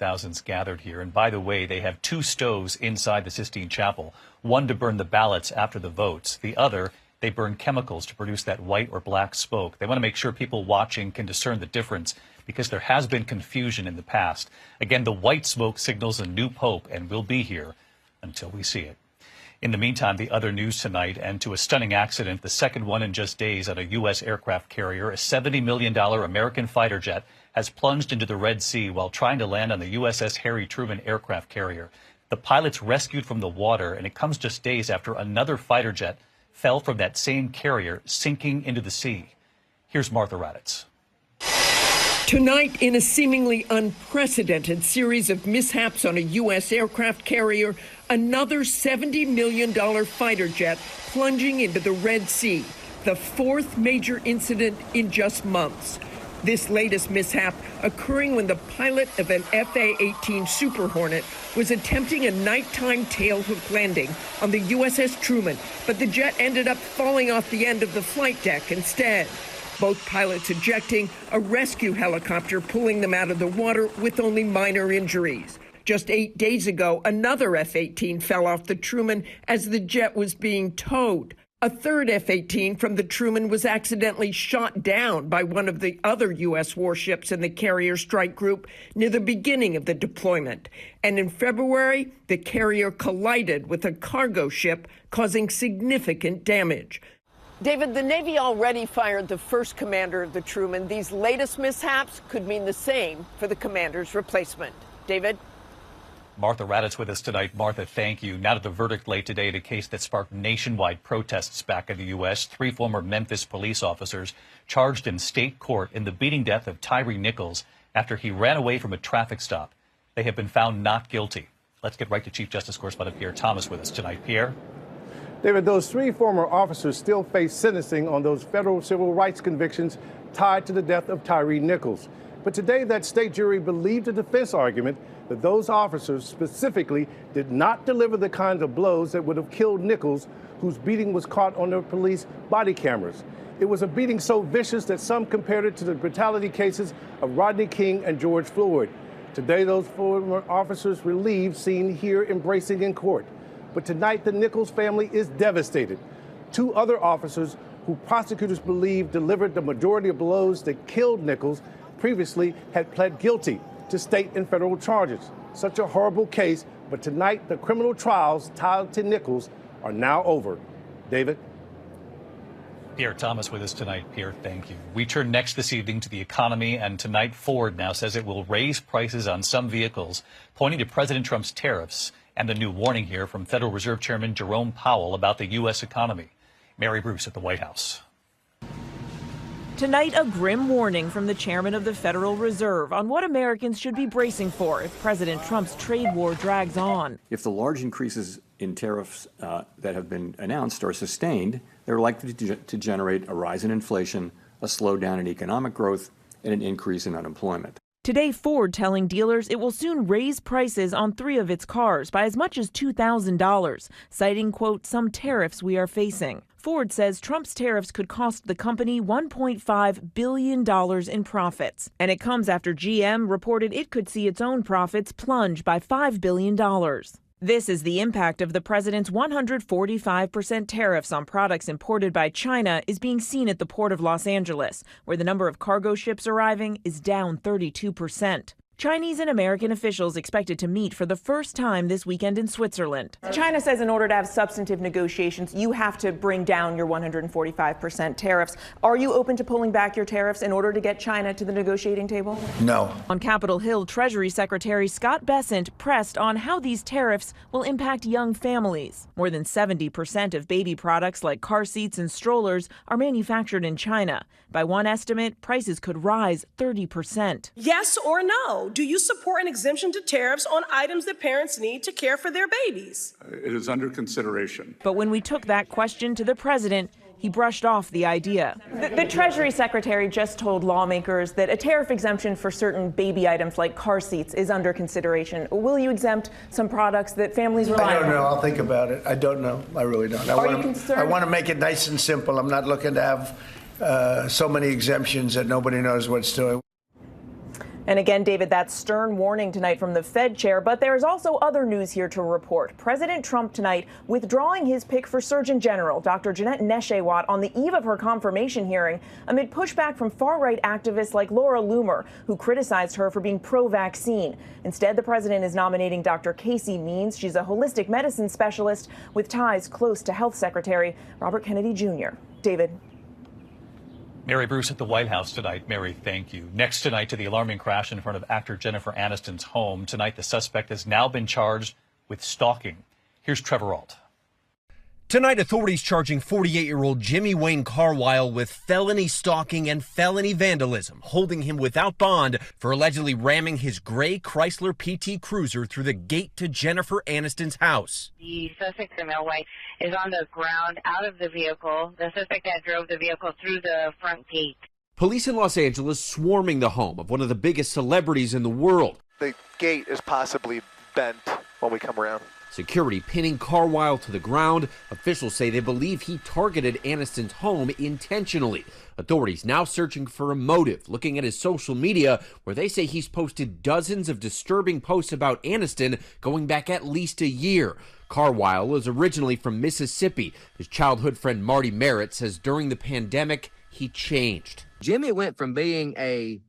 thousands gathered here. And by the way, they have two stoves inside the Sistine Chapel, one to burn the ballots after the votes. The other, they burn chemicals to produce that white or black smoke. They want to make sure people watching can discern the difference because there has been confusion in the past. Again, the white smoke signals a new pope and will be here until we see it. In the meantime, the other news tonight, and to a stunning accident, the second one in just days on a U.S. aircraft carrier, a $70 million American fighter jet has plunged into the Red Sea while trying to land on the USS Harry Truman aircraft carrier. The pilots rescued from the water, and it comes just days after another fighter jet fell from that same carrier, sinking into the sea. Here's Martha Raddatz. Tonight, in a seemingly unprecedented series of mishaps on a U.S. aircraft carrier, another $70 million fighter jet plunging into the Red Sea, the fourth major incident in just months. This latest mishap occurring when the pilot of an FA-18 Super Hornet was attempting a nighttime tailhook landing on the USS Truman, but the jet ended up falling off the end of the flight deck instead. Both pilots ejecting, a rescue helicopter pulling them out of the water with only minor injuries. Just 8 days ago, another F-18 fell off the Truman as the jet was being towed. A third F-18 from the Truman was accidentally shot down by one of the other U.S. warships in the carrier strike group near the beginning of the deployment. And in February, the carrier collided with a cargo ship, causing significant damage. David, the Navy already fired the first commander of the Truman. These latest mishaps could mean the same for the commander's replacement. David? Martha Raddatz with us tonight. Martha, thank you. Now to the verdict late today in a case that sparked nationwide protests back in the U.S. 3 former Memphis police officers charged in state court in the beating death of Tyre Nichols after he ran away from a traffic stop. They have been found not guilty. Let's get right to Chief Justice correspondent Pierre Thomas with us tonight. Pierre? David, those 3 former officers still face sentencing on those federal civil rights convictions tied to the death of Tyre Nichols. But today, that state jury believed the defense argument that those officers specifically did not deliver the kinds of blows that would have killed Nichols, whose beating was caught on their police body cameras. It was a beating so vicious that some compared it to the brutality cases of Rodney King and George Floyd. Today, those former officers relieved, seen here embracing in court. But tonight, the Nichols family is devastated. 2 other officers who prosecutors believe delivered the majority of blows that killed Nichols previously had pled guilty to state and federal charges. Such a horrible case, but tonight the criminal trials tied to Nichols are now over. David? Pierre Thomas with us tonight. Pierre, thank you. We turn next this evening to the economy, and tonight Ford now says it will raise prices on some vehicles, pointing to President Trump's tariffs and the new warning here from Federal Reserve Chairman Jerome Powell about the U.S. economy. Mary Bruce at the White House. Tonight, a grim warning from the chairman of the Federal Reserve on what Americans should be bracing for if President Trump's trade war drags on. If the large increases in tariffs that have been announced are sustained, they're likely to generate a rise in inflation, a slowdown in economic growth, and an increase in unemployment. Today, Ford telling dealers it will soon raise prices on 3 of its cars by as much as $2,000, citing, quote, some tariffs we are facing. Ford says Trump's tariffs could cost the company $1.5 billion in profits. And it comes after GM reported it could see its own profits plunge by $5 billion. This is the impact of the president's 145% tariffs on products imported by China is being seen at the Port of Los Angeles, where the number of cargo ships arriving is down 32%. Chinese and American officials expected to meet for the first time this weekend in Switzerland. China says in order to have substantive negotiations, you have to bring down your 145% tariffs. Are you open to pulling back your tariffs in order to get China to the negotiating table? No. On Capitol Hill, Treasury Secretary Scott Bessent pressed on how these tariffs will impact young families. More than 70% of baby products like car seats and strollers are manufactured in China. By one estimate, prices could rise 30%. Yes or no? Do you support an exemption to tariffs on items that parents need to care for their babies? It is under consideration. But when we took that question to the president, he brushed off the idea. The Treasury Secretary just told lawmakers that a tariff exemption for certain baby items like car seats is under consideration. Will you exempt some products that families rely on? I don't know. I'll think about it. I don't know. I really don't. Are you concerned? I want to make it nice and simple. I'm not looking to have so many exemptions that nobody knows what it's doing. And again, David, that stern warning tonight from the Fed chair. But there's also other news here to report. President Trump tonight withdrawing his pick for Surgeon General, Dr. Jeanette Nesheiwat, on the eve of her confirmation hearing amid pushback from far-right activists like Laura Loomer, who criticized her for being pro-vaccine. Instead, the president is nominating Dr. Casey Means. She's a holistic medicine specialist with ties close to Health Secretary Robert Kennedy Jr. David. Mary Bruce at the White House tonight. Mary, thank you. Next tonight to the alarming crash in front of actor Jennifer Aniston's home. Tonight, the suspect has now been charged with stalking. Here's Trevor Ault. Tonight, authorities charging 48-year-old Jimmy Wayne Carlisle with felony stalking and felony vandalism, holding him without bond for allegedly ramming his gray Chrysler PT Cruiser through the gate to Jennifer Aniston's house. The suspect, the male white, is on the ground out of the vehicle. The suspect that drove the vehicle through the front gate. Police in Los Angeles swarming the home of one of the biggest celebrities in the world. The gate is possibly bent when we come around. Security pinning Carlisle to the ground. Officials say they believe he targeted Aniston's home intentionally. Authorities now searching for a motive, looking at his social media, where they say he's posted dozens of disturbing posts about Aniston going back at least a year. Carlisle was originally from Mississippi. His childhood friend Marty Merritt says during the pandemic, he changed. Jimmy went from being a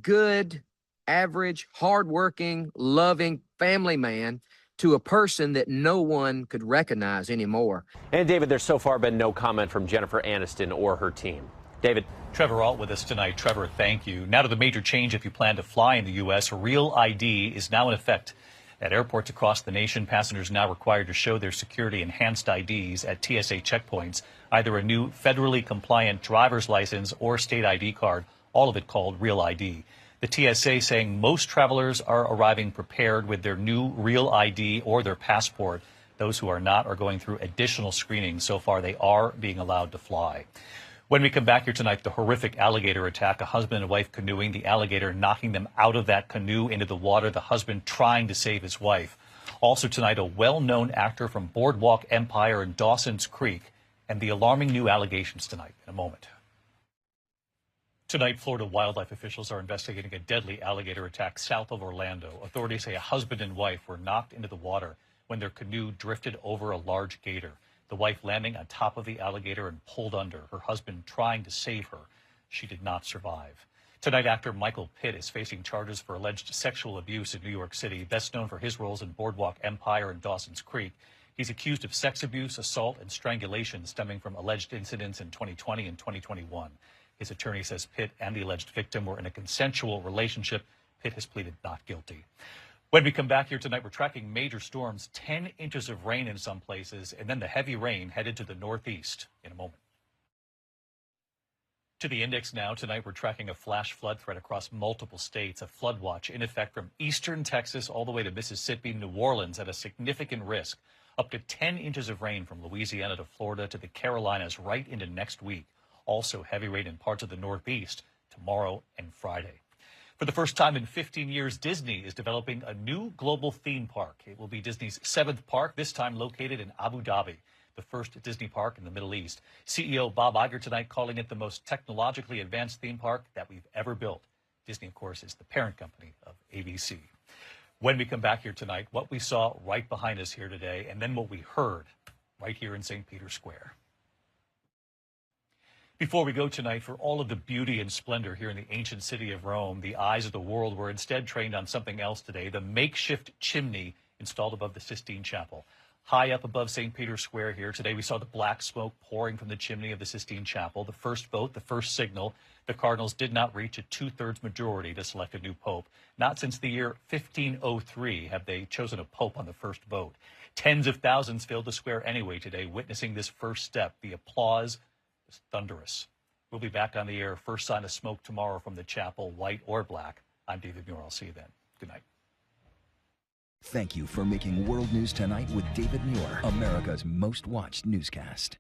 good, average, hardworking, loving family man to a person that no one could recognize anymore. And David, there's so far been no comment from Jennifer Aniston or her team. David. Trevor Ault with us tonight. Trevor, thank you. Now to the major change if you plan to fly in the U.S. Real ID is now in effect. At airports across the nation, passengers now required to show their security enhanced IDs at TSA checkpoints, either a new federally compliant driver's license or state ID card, all of it called Real ID. The TSA saying most travelers are arriving prepared with their new Real ID or their passport. Those who are not are going through additional screening. So far, they are being allowed to fly. When we come back here tonight, the horrific alligator attack, a husband and wife canoeing, the alligator knocking them out of that canoe into the water, the husband trying to save his wife. Also tonight, a well-known actor from Boardwalk Empire and Dawson's Creek, and the alarming new allegations tonight in a moment. Tonight, Florida wildlife officials are investigating a deadly alligator attack south of Orlando. Authorities say a husband and wife were knocked into the water when their canoe drifted over a large gator. The wife landing on top of the alligator and pulled under, her husband trying to save her. She did not survive. Tonight, actor Michael Pitt is facing charges for alleged sexual abuse in New York City, best known for his roles in Boardwalk Empire and Dawson's Creek. He's accused of sex abuse, assault, and strangulation stemming from alleged incidents in 2020 and 2021. His attorney says Pitt and the alleged victim were in a consensual relationship. Pitt has pleaded not guilty. When we come back here tonight, we're tracking major storms, 10 inches of rain in some places, and then the heavy rain headed to the northeast in a moment. To the index now. Tonight, we're tracking a flash flood threat across multiple states, a flood watch in effect from eastern Texas all the way to Mississippi, New Orleans at a significant risk. Up to 10 inches of rain from Louisiana to Florida to the Carolinas right into next week. Also heavy rain in parts of the Northeast tomorrow and Friday. For the first time in 15 years, Disney is developing a new global theme park. It will be Disney's 7th park, this time located in Abu Dhabi, the first Disney park in the Middle East. CEO Bob Iger tonight calling it the most technologically advanced theme park that we've ever built. Disney, of course, is the parent company of ABC. When we come back here tonight, what we saw right behind us here today, and then what we heard right here in St. Peter's Square. Before we go tonight, for all of the beauty and splendor here in the ancient city of Rome, the eyes of the world were instead trained on something else today, the makeshift chimney installed above the Sistine Chapel. High up above St. Peter's Square here today, we saw the black smoke pouring from the chimney of the Sistine Chapel. The first vote, the first signal, the Cardinals did not reach a two-thirds majority to select a new pope. Not since the year 1503 have they chosen a pope on the first vote. Tens of thousands filled the square anyway today, witnessing this first step. The applause is thunderous. We'll be back on the air. First sign of smoke tomorrow from the chapel, white or black. I'm David Muir. I'll see you then. Good night. Thank you for making World News Tonight with David Muir, America's most watched newscast.